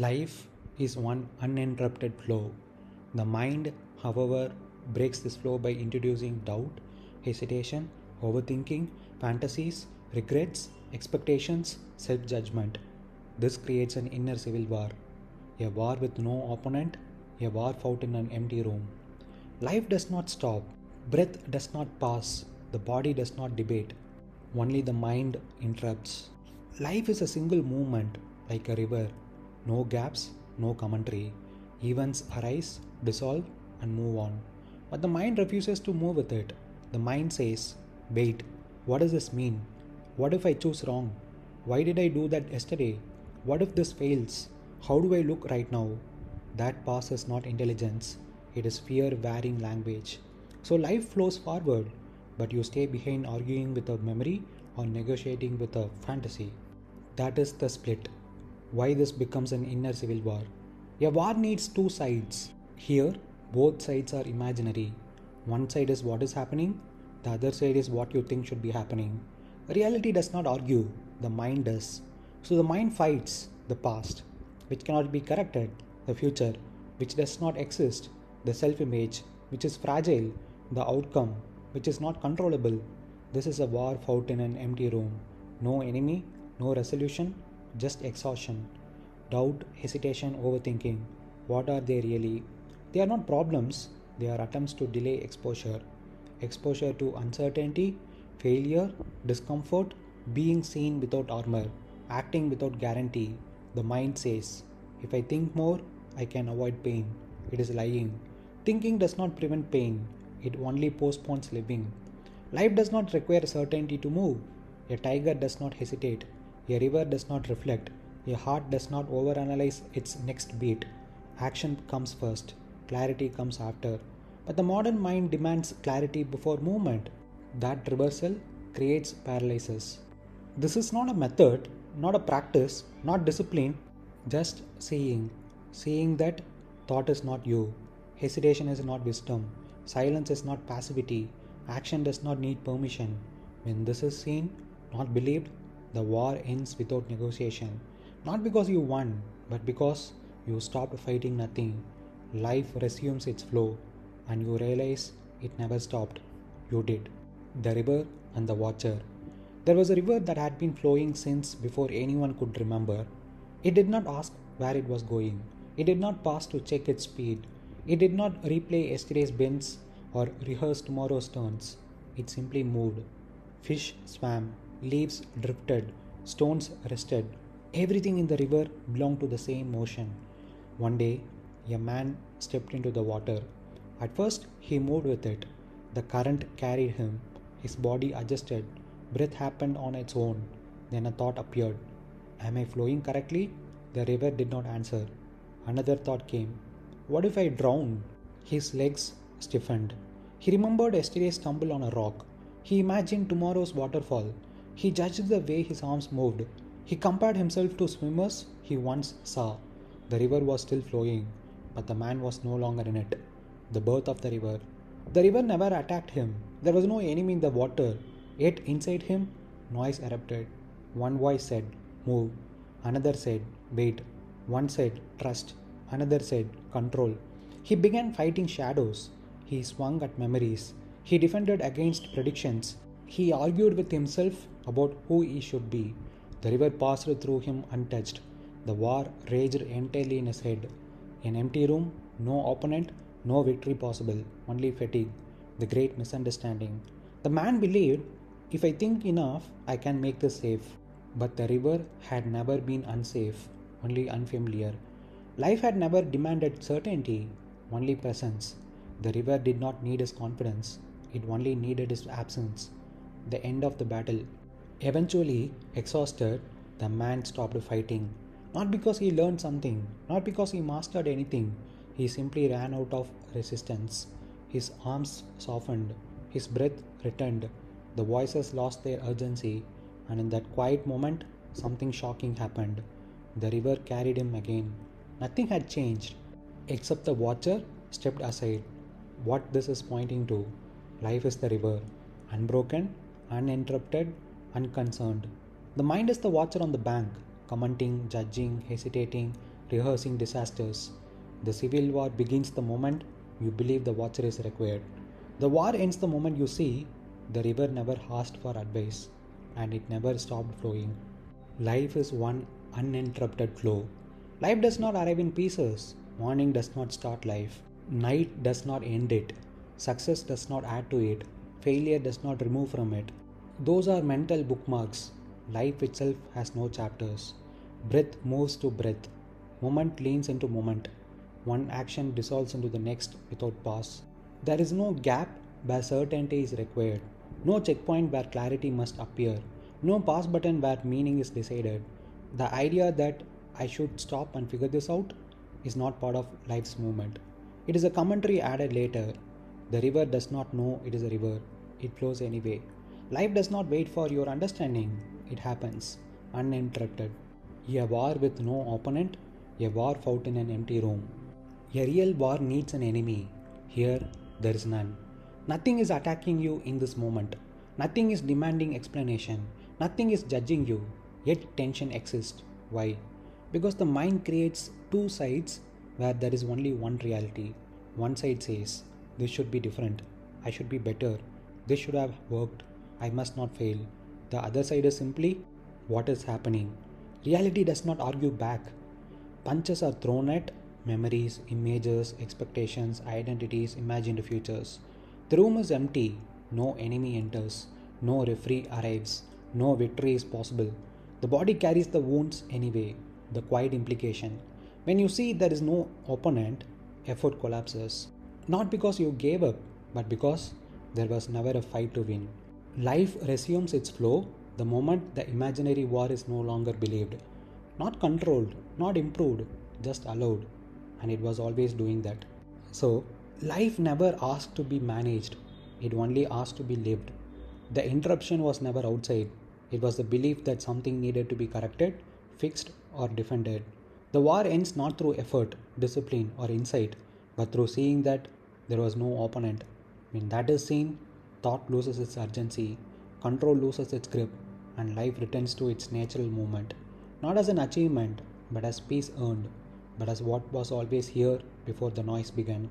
Life is one uninterrupted flow. The mind, however, breaks this flow by introducing doubt, hesitation, overthinking, fantasies, regrets, expectations, self judgment. This creates an inner civil war, a war with no opponent, a war fought in an empty room. Life does not stop, breath does not pass, the body does not debate, only the mind interrupts. Life is a single movement, like a river. No gaps, no commentary. Events arise, dissolve, and move on. But the mind refuses to move with it. The mind says, wait, what does this mean? What if I choose wrong? Why did I do that yesterday? What if this fails? How do I look right now? That pause is not intelligence, it is fear wearing language. So life flows forward, but you stay behind arguing with a memory or negotiating with a fantasy. That is the split. Why this becomes an inner civil war. A war needs two sides. Here, both sides are imaginary. One side is what is happening, the other side is what you think should be happening. Reality does not argue, the mind does. So the mind fights the past, which cannot be corrected, the future, which does not exist, the self image, which is fragile, the outcome, which is not controllable. This is a war fought in an empty room. No enemy, no resolution, just exhaustion. Doubt, hesitation, overthinking. What are they really? They are not problems, they are attempts to delay exposure. Exposure to uncertainty, failure, discomfort, being seen without armor, acting without guarantee. The mind says, if I think more, I can avoid pain. It is lying. Thinking does not prevent pain, it only postpones living. Life does not require certainty to move. A tiger does not hesitate. A river does not reflect. A heart does not overanalyze its next beat. Action comes first, clarity comes after. But the modern mind demands clarity before movement. That reversal creates paralysis. This is not a method, not a practice, not discipline, just seeing. Seeing that thought is not you. Hesitation is not wisdom. Silence is not passivity. Action does not need permission. When this is seen, not believed, the war ends without negotiation. Not because you won, but because you stopped fighting nothing. Life resumes its flow, and you realize it never stopped. You did. The river and the watcher. There was a river that had been flowing since before anyone could remember. It did not ask where it was going. It did not pause to check its speed. It did not replay yesterday's bends or rehearse tomorrow's turns. It simply moved. Fish swam, leaves drifted, stones rested. Everything in the river belonged to the same motion. One day, a man stepped into the water. At first, he moved with it. The current carried him. His body adjusted. Breath happened on its own. Then a thought appeared. Am I flowing correctly? The river did not answer. Another thought came. What if I drown? His legs stiffened. He remembered yesterday's stumble on a rock. He imagined tomorrow's waterfall. He judged the way his arms moved. He compared himself to swimmers he once saw. The river was still flowing, but the man was no longer in it. The birth of the river. The river never attacked him. There was no enemy in the water. Yet inside him, noise erupted. One voice said, move. Another said, wait. One said, trust. Another said, control. He began fighting shadows. He swung at memories. He defended against predictions. He argued with himself about who he should be. The river passed through him untouched. The war raged entirely in his head. An empty room, no opponent, no victory possible, only fatigue, the great misunderstanding. The man believed, if I think enough, I can make this safe. But the river had never been unsafe, only unfamiliar. Life had never demanded certainty, only presence. The river did not need his confidence, it only needed his absence. The end of the battle. Eventually, exhausted, the man stopped fighting. Not because he learned something, not because he mastered anything. He simply ran out of resistance. His arms softened, his breath returned, the voices lost their urgency, and in that quiet moment, something shocking happened. The river carried him again. Nothing had changed, except the watcher stepped aside. What this is pointing to? Life is the river, unbroken, uninterrupted, unconcerned. The mind is the watcher on the bank, commenting, judging, hesitating, rehearsing disasters. The civil war begins the moment you believe the water is required. The war ends the moment you see the river never asked for advice and it never stopped flowing. Life is one uninterrupted flow. Life does not arrive in pieces. Morning does not start life. Night does not end it. Success does not add to it. Failure does not remove from it. Those are mental bookmarks. Life itself has no chapters. Breath moves to breath. Moment leans into moment. One action dissolves into the next without pause. There is no gap where certainty is required. No checkpoint where clarity must appear. No pause button where meaning is decided. The idea that I should stop and figure this out is not part of life's movement. It is a commentary added later. The river does not know it is a river. It flows anyway. Life does not wait for your understanding. It happens, uninterrupted. A war with no opponent, a war fought in an empty room. A real war needs an enemy. Here, there is none. Nothing is attacking you in this moment. Nothing is demanding explanation. Nothing is judging you. Yet tension exists. Why? Because the mind creates two sides where there is only one reality. One side says, this should be different. I should be better. This should have worked. I must not fail. The other side is simply, what is happening? Reality does not argue back. Punches are thrown at memories, images, expectations, identities, imagined futures. The room is empty. No enemy enters. No referee arrives. No victory is possible. The body carries the wounds anyway. The quiet implication. When you see there is no opponent, effort collapses. Not because you gave up, but because there was never a fight to win. Life resumes its flow the moment the imaginary war is no longer believed. Not controlled, not improved, just allowed. And it was always doing that. So, life never asked to be managed. It only asked to be lived. The interruption was never outside. It was the belief that something needed to be corrected, fixed, or defended. The war ends not through effort, discipline, or insight, but through seeing that there was no opponent. When that is seen, thought loses its urgency, control loses its grip, and life returns to its natural movement. Not as an achievement, but as peace earned, but as what was always here before the noise began.